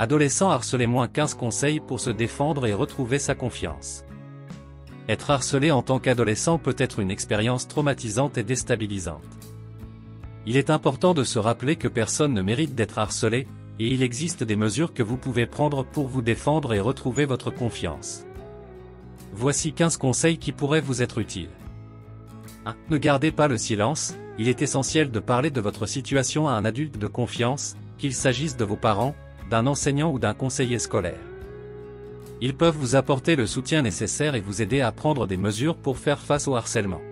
Adolescent harcelé -15 conseils pour se défendre et retrouver sa confiance. Être harcelé en tant qu'adolescent peut être une expérience traumatisante et déstabilisante. Il est important de se rappeler que personne ne mérite d'être harcelé, et il existe des mesures que vous pouvez prendre pour vous défendre et retrouver votre confiance. Voici 15 conseils qui pourraient vous être utiles. 1. Ne gardez pas le silence, il est essentiel de parler de votre situation à un adulte de confiance, qu'il s'agisse de vos parents, d'un enseignant ou d'un conseiller scolaire. Ils peuvent vous apporter le soutien nécessaire et vous aider à prendre des mesures pour faire face au harcèlement.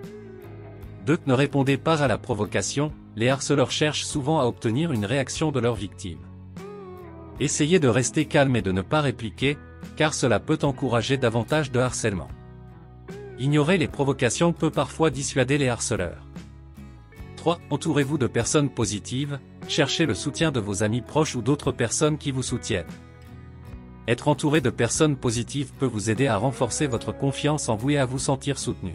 2. Ne répondez pas à la provocation, les harceleurs cherchent souvent à obtenir une réaction de leur victime. Essayez de rester calme et de ne pas répliquer, car cela peut encourager davantage de harcèlement. Ignorer les provocations peut parfois dissuader les harceleurs. 3. Entourez-vous de personnes positives, cherchez le soutien de vos amis proches ou d'autres personnes qui vous soutiennent. Être entouré de personnes positives peut vous aider à renforcer votre confiance en vous et à vous sentir soutenu.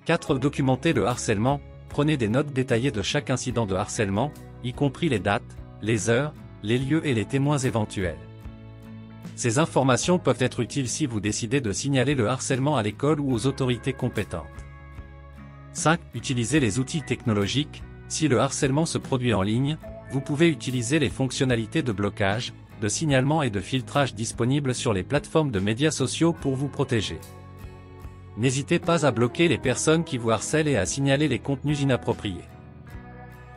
4. Documentez le harcèlement, prenez des notes détaillées de chaque incident de harcèlement, y compris les dates, les heures, les lieux et les témoins éventuels. Ces informations peuvent être utiles si vous décidez de signaler le harcèlement à l'école ou aux autorités compétentes. 5. Utilisez les outils technologiques. Si le harcèlement se produit en ligne, vous pouvez utiliser les fonctionnalités de blocage, de signalement et de filtrage disponibles sur les plateformes de médias sociaux pour vous protéger. N'hésitez pas à bloquer les personnes qui vous harcèlent et à signaler les contenus inappropriés.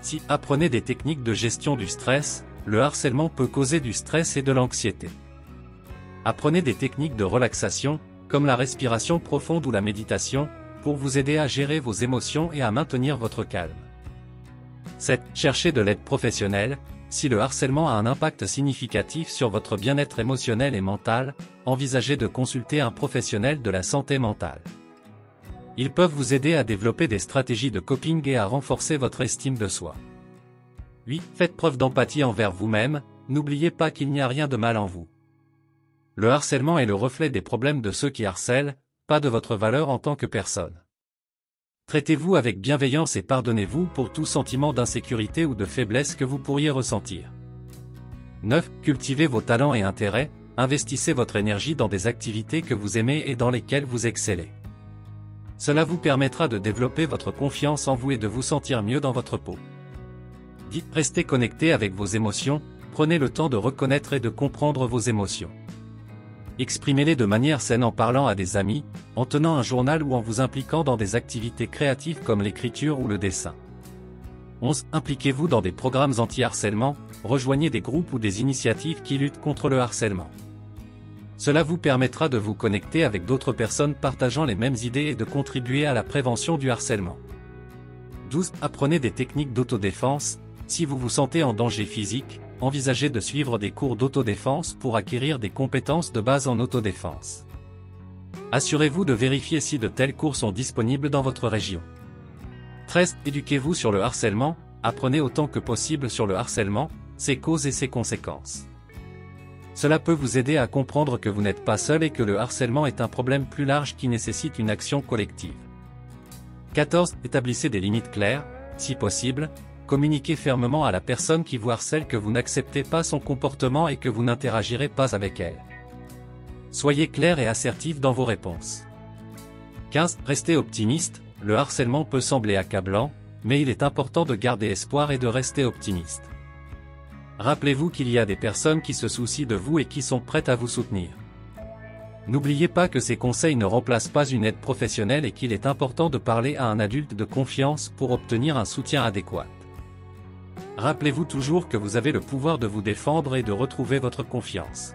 6. Apprenez des techniques de gestion du stress. Le harcèlement peut causer du stress et de l'anxiété. Apprenez des techniques de relaxation, comme la respiration profonde ou la méditation, pour vous aider à gérer vos émotions et à maintenir votre calme. 7. Cherchez de l'aide professionnelle. Si le harcèlement a un impact significatif sur votre bien-être émotionnel et mental, envisagez de consulter un professionnel de la santé mentale. Ils peuvent vous aider à développer des stratégies de coping et à renforcer votre estime de soi. 8. Faites preuve d'empathie envers vous-même, n'oubliez pas qu'il n'y a rien de mal en vous. Le harcèlement est le reflet des problèmes de ceux qui harcèlent, pas de votre valeur en tant que personne. Traitez-vous avec bienveillance et pardonnez-vous pour tout sentiment d'insécurité ou de faiblesse que vous pourriez ressentir. 9. Cultivez vos talents et intérêts, investissez votre énergie dans des activités que vous aimez et dans lesquelles vous excellez. Cela vous permettra de développer votre confiance en vous et de vous sentir mieux dans votre peau. 10. Restez connecté avec vos émotions, prenez le temps de reconnaître et de comprendre vos émotions. Exprimez-les de manière saine en parlant à des amis, en tenant un journal ou en vous impliquant dans des activités créatives comme l'écriture ou le dessin. 11. Impliquez-vous dans des programmes anti-harcèlement, rejoignez des groupes ou des initiatives qui luttent contre le harcèlement. Cela vous permettra de vous connecter avec d'autres personnes partageant les mêmes idées et de contribuer à la prévention du harcèlement. 12. Apprenez des techniques d'autodéfense. Si vous vous sentez en danger physique, envisagez de suivre des cours d'autodéfense pour acquérir des compétences de base en autodéfense. Assurez-vous de vérifier si de tels cours sont disponibles dans votre région. 13. Éduquez-vous sur le harcèlement, apprenez autant que possible sur le harcèlement, ses causes et ses conséquences. Cela peut vous aider à comprendre que vous n'êtes pas seul et que le harcèlement est un problème plus large qui nécessite une action collective. 14. Établissez des limites claires, si possible. Communiquez fermement à la personne qui vous harcèle que vous n'acceptez pas son comportement et que vous n'interagirez pas avec elle. Soyez clair et assertif dans vos réponses. 15. Restez optimiste, le harcèlement peut sembler accablant, mais il est important de garder espoir et de rester optimiste. Rappelez-vous qu'il y a des personnes qui se soucient de vous et qui sont prêtes à vous soutenir. N'oubliez pas que ces conseils ne remplacent pas une aide professionnelle et qu'il est important de parler à un adulte de confiance pour obtenir un soutien adéquat. Rappelez-vous toujours que vous avez le pouvoir de vous défendre et de retrouver votre confiance.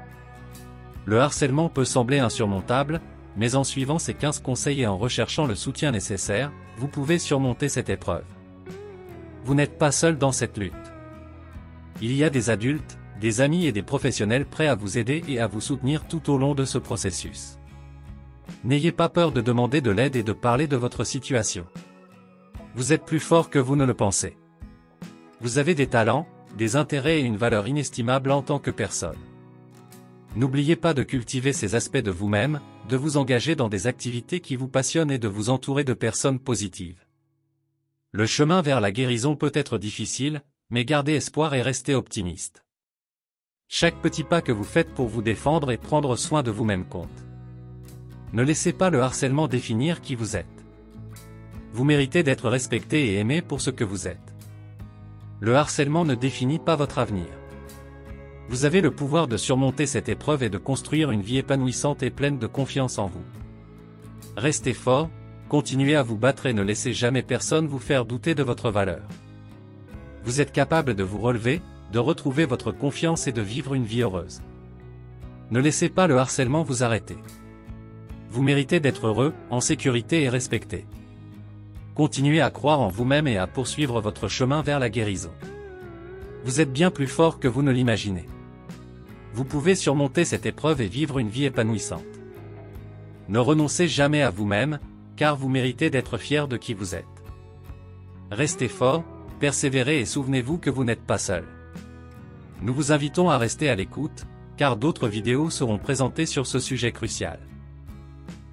Le harcèlement peut sembler insurmontable, mais en suivant ces 15 conseils et en recherchant le soutien nécessaire, vous pouvez surmonter cette épreuve. Vous n'êtes pas seul dans cette lutte. Il y a des adultes, des amis et des professionnels prêts à vous aider et à vous soutenir tout au long de ce processus. N'ayez pas peur de demander de l'aide et de parler de votre situation. Vous êtes plus fort que vous ne le pensez. Vous avez des talents, des intérêts et une valeur inestimable en tant que personne. N'oubliez pas de cultiver ces aspects de vous-même, de vous engager dans des activités qui vous passionnent et de vous entourer de personnes positives. Le chemin vers la guérison peut être difficile, mais gardez espoir et restez optimiste. Chaque petit pas que vous faites pour vous défendre et prendre soin de vous-même compte. Ne laissez pas le harcèlement définir qui vous êtes. Vous méritez d'être respecté et aimé pour ce que vous êtes. Le harcèlement ne définit pas votre avenir. Vous avez le pouvoir de surmonter cette épreuve et de construire une vie épanouissante et pleine de confiance en vous. Restez fort, continuez à vous battre et ne laissez jamais personne vous faire douter de votre valeur. Vous êtes capable de vous relever, de retrouver votre confiance et de vivre une vie heureuse. Ne laissez pas le harcèlement vous arrêter. Vous méritez d'être heureux, en sécurité et respecté. Continuez à croire en vous-même et à poursuivre votre chemin vers la guérison. Vous êtes bien plus fort que vous ne l'imaginez. Vous pouvez surmonter cette épreuve et vivre une vie épanouissante. Ne renoncez jamais à vous-même, car vous méritez d'être fier de qui vous êtes. Restez fort, persévérez et souvenez-vous que vous n'êtes pas seul. Nous vous invitons à rester à l'écoute, car d'autres vidéos seront présentées sur ce sujet crucial.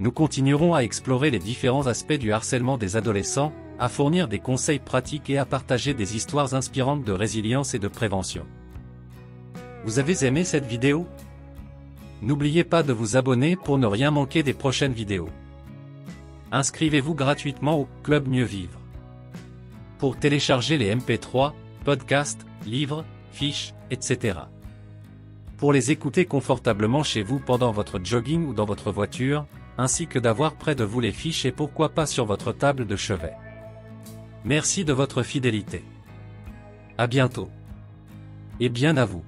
Nous continuerons à explorer les différents aspects du harcèlement des adolescents, à fournir des conseils pratiques et à partager des histoires inspirantes de résilience et de prévention. Vous avez aimé cette vidéo? N'oubliez pas de vous abonner pour ne rien manquer des prochaines vidéos. Inscrivez-vous gratuitement au Club Mieux Vivre. Pour télécharger les MP3, podcasts, livres, fiches, etc. Pour les écouter confortablement chez vous pendant votre jogging ou dans votre voiture, ainsi que d'avoir près de vous les fiches et pourquoi pas sur votre table de chevet. Merci de votre fidélité. À bientôt. Et bien à vous.